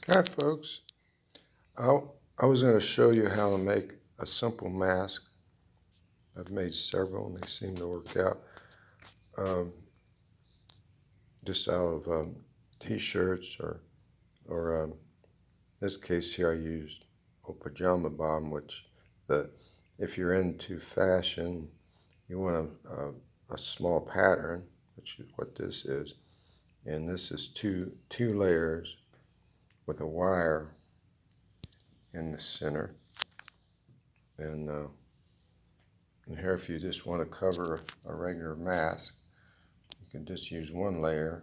Hi folks, I, I was going to show you how to make a simple mask. I've made several and they seem to work out. Um, just out of t-shirts or in this case here I used a pajama bottom, which if you're into fashion, you want a small pattern, which is what this is. And this is two layers with a wire in the center. And here, if you just want to cover a regular mask, you can just use one layer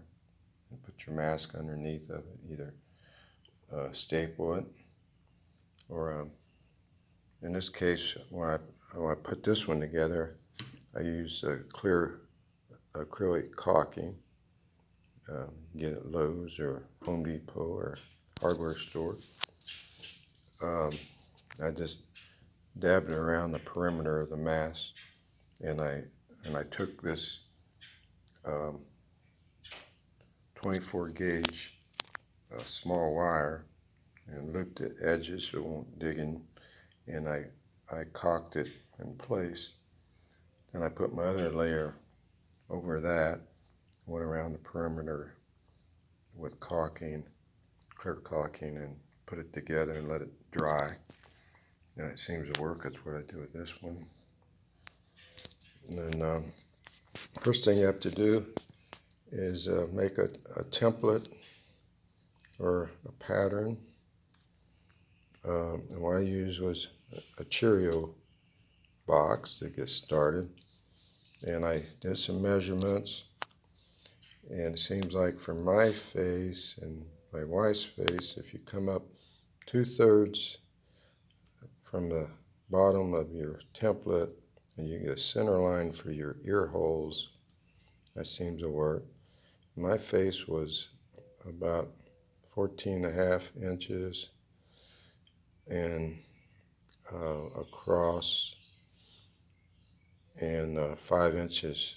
and put your mask underneath of it, either staple it or in this case, when I put this one together, I use clear acrylic caulking. Get at Lowe's or Home Depot or hardware store. Um, I just dabbed it around the perimeter of the mask, and I took this um, 24 gauge small wire and looped the edges so it won't dig in, and I caulked it in place. Then I put my other layer over that, went around the perimeter with caulking, clear caulking, and put it together and let it dry. And it seems to work. That's what I do with this one. And then first thing you have to do is make a template or a pattern. And what I used was a Cheerio box to get started. And I did some measurements, and it seems like for my face and my wife's face, if you come up 2/3 from the bottom of your template and you get a center line for your ear holes, that seems to work. My face was about 14.5 inches and across, and 5 inches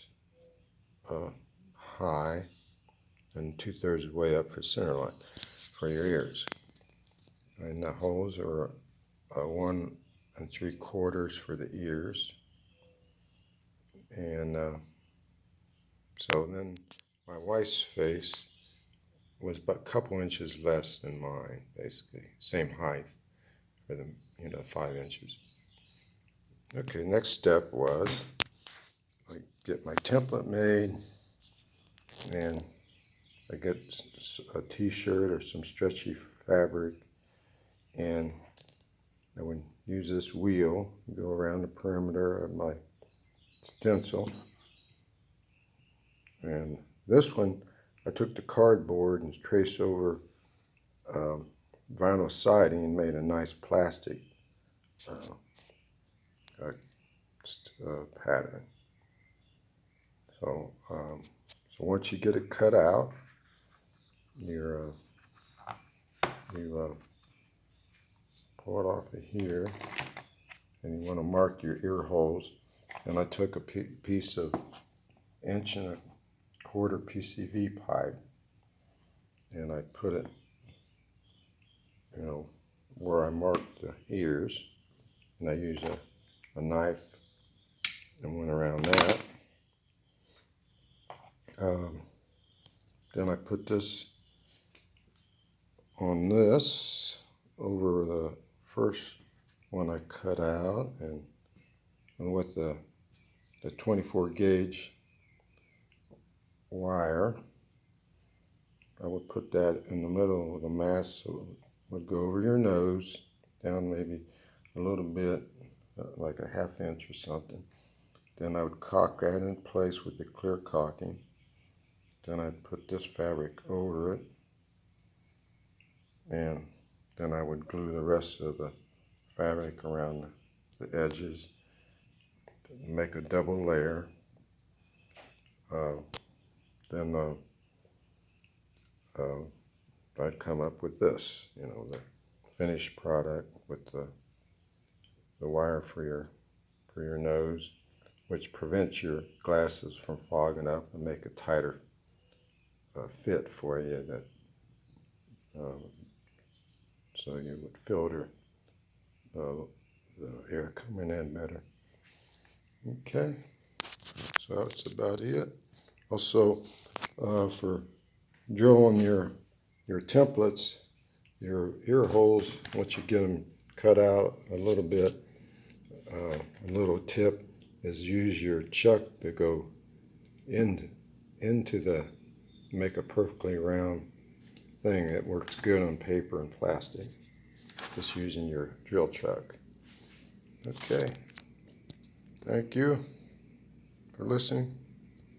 high, and 2/3 way up for center line for your ears. And the holes are 1 3/4 for the ears. And so then my wife's face was but a couple inches less than mine, basically same height for the 5 inches. Okay, next step was I get my template made, and I get a t-shirt or some stretchy fabric, and I would use this wheel, go around the perimeter of my stencil. And this one, I took the cardboard and traced over vinyl siding and made a nice plastic pattern. So once you get it cut out, you pull it off of here, and you want to mark your ear holes. And I took a piece of 1.25 inch PCV pipe, and I put it, where I marked the ears, and I used a knife and went around that. Then I put this on this over the first one I cut out, and with the 24 gauge wire, I would put that in the middle of the mask, so it would go over your nose, down maybe a little bit, like a 1/2 inch or something. Then I would caulk that in place with the clear caulking. Then I'd put this fabric over it, and then I would glue the rest of the fabric around the edges to make a double layer. Then I'd come up with this, the finished product with the wire for your nose, which prevents your glasses from fogging up and make a tighter fit for you that so you would filter the air coming in better. Okay, so that's about it. Also, for drilling your templates, your ear holes, once you get them cut out a little bit, a little tip is use your chuck to go into the, make a perfectly round thing. It works good on paper and plastic, just using your drill chuck. Okay, thank you for listening.